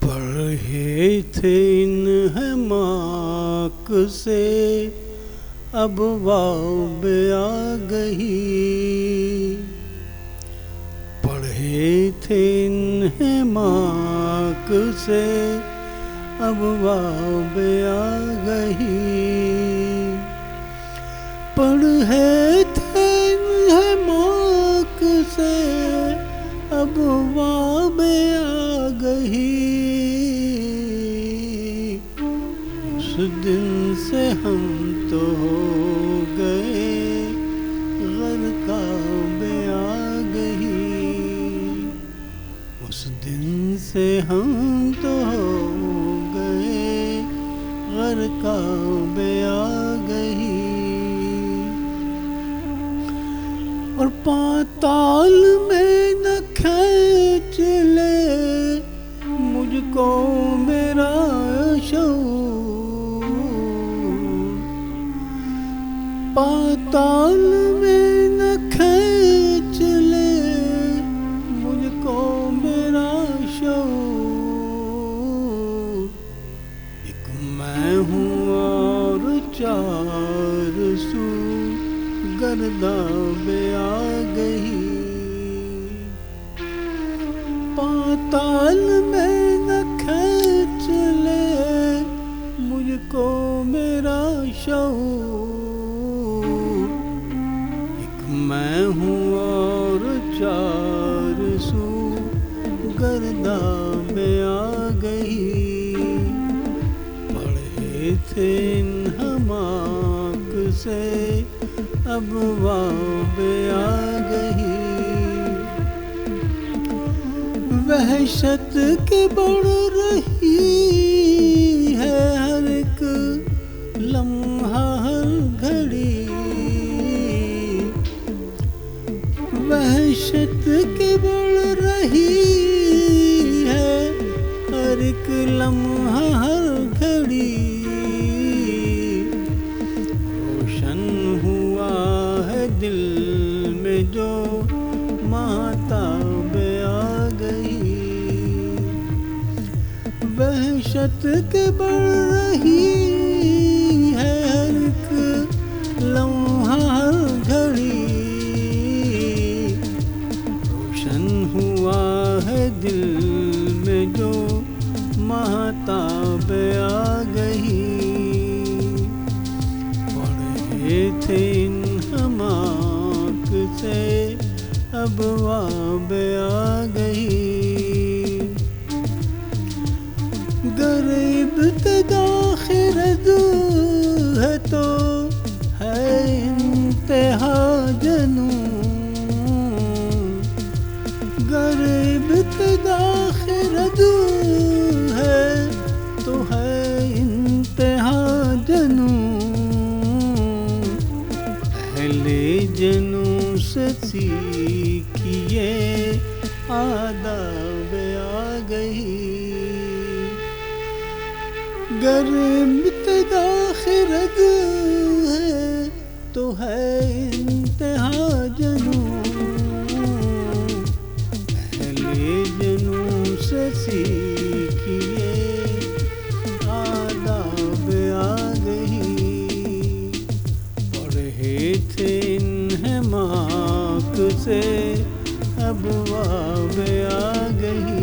پڑھے تھے انہماک سے اب واب آ گئی، پڑھے تھے انہماک سے اب واب آ گئی، پڑھے تھے انہماک سے اب واب آ گئی، اس دن سے ہم تو ہو گئے غرقاب آ گئی، اس دن سے ہم تو ہو گئے غرقاب آ گئی، اور پاتال میں نہ کھینچ لے مجھ کو میرا شعور، پاتال میں نہ کھینچ لے مجھ کو میرا شعور، ایک میں ہوں اور چار سو گرداب آ گئی، پاتال میں نہ کھینچ لے مجھ کو میرا شعور، ایک میں ہوں اور چار سو گرداب آ گئی، پڑھے تھے انہماک سے اب واب آ گئی، وحشت کے بڑھ رہی ہے ہر ایک لمحہ ہر گھڑی، وحشت کے بڑھ رہی ہے ہر ایک لمحہ ہر گھڑی، روشن ہوا ہے دل میں جو ماہتاب آ گئی، وحشت کے بڑھ رہی ہے ہر ایک لمحہ ہر گھڑی، روشن ہوا ہے دل میں جو ماہتاب آ گئی، پڑھے تھے انہماک سے اب واب آ گئی، گر ابتدا خرد ہے تو ہے انتہا جنون، گر ابتدا خرد ہے تو ہے انتہا جنون، اہل جنوں سے سیکھیے آداب آ گئی، گر ابتدا خرد ہے تو ہے انتہا جنون، اہل جنوں سے سیکھیے آداب آ گئی، پڑھے تھے انہماک سے اب واب آ گئی،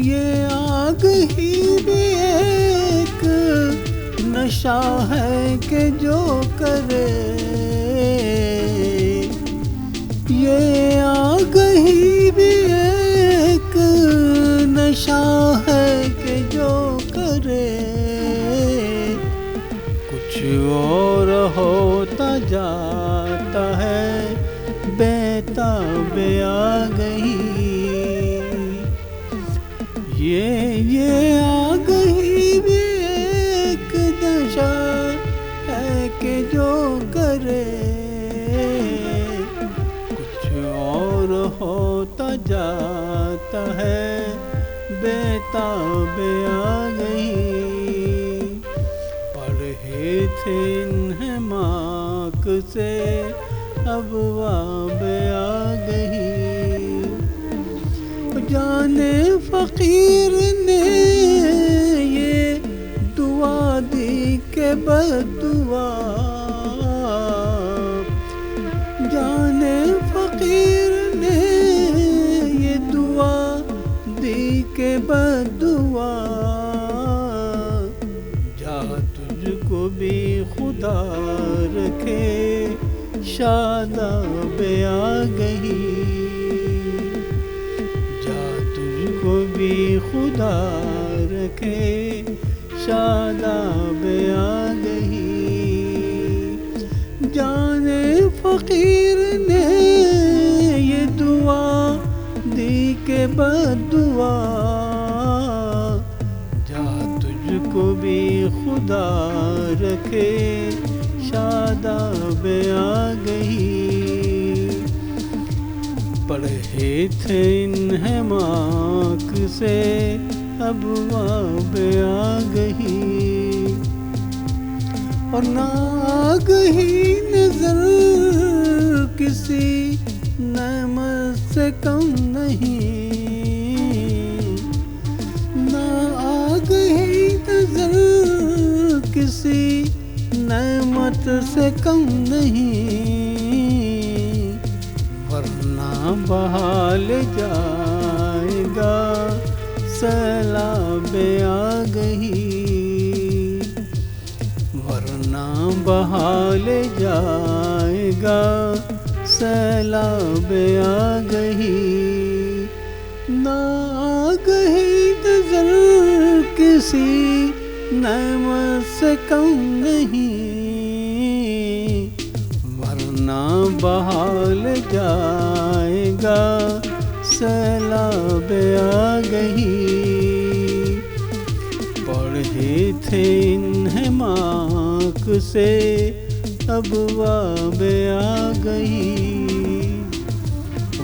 یہ آگ ہی بھی ایک نشہ ہے کہ جو کرے، یہ آگ ہی بھی ایک نشہ ہے کہ جو کرے، کچھ اور ہوتا جاتا ہے بیتاب آ گئی، یہ آگ ہی بھی ایک نشہ ہے کہ جو کرے، کچھ اور ہوتا جاتا ہے بیتاب آ گئی، پڑھے تھے انہماک سے اب واب آ گئی، جانے فقیر نے یہ دعا دی کہ بددعا، جانے فقیر نے یہ دعا دی کہ بددعا، جا تجھ کو بھی خدا رکھے شاداب آگہی، جا تجھ کو بھی خدا رکھے شاداب آگہی، جانے فقیر نے یہ دعا دی کہ بددعا، جا تجھ کو بھی خدا رکھے شاداب آگہی، پڑھے تھے انہماک سے ابواب آگہی، اور نہ آگہی نظر کسی نعمت سے کم نہیں، نہ آگہی نظر کسی نعمت سے کم نہیں، ورنہ بہال جائے گا سیلاب آگہی، ورنہ بہال جائے گا سیلاب آگہی، نہ آگہی نظر کسی نعمت سے کم نہیں، ورنہ بہال جائے گا سیلاب آگہی، پڑھے تھے انہماک سے ابواب آگہی،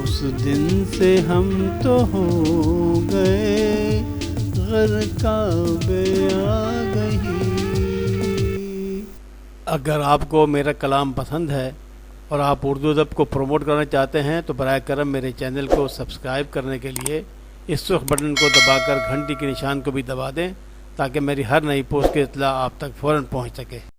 اس دن سے ہم تو ہو گئے غرقاب آگہی۔ اگر آپ کو میرا کلام پسند ہے اور آپ اردو ادب کو پروموٹ کرنا چاہتے ہیں تو براہ کرم میرے چینل کو سبسکرائب کرنے کے لیے اس سرخ بٹن کو دبا کر گھنٹی کے نشان کو بھی دبا دیں تاکہ میری ہر نئی پوسٹ کی اطلاع آپ تک فوراً پہنچ سکے۔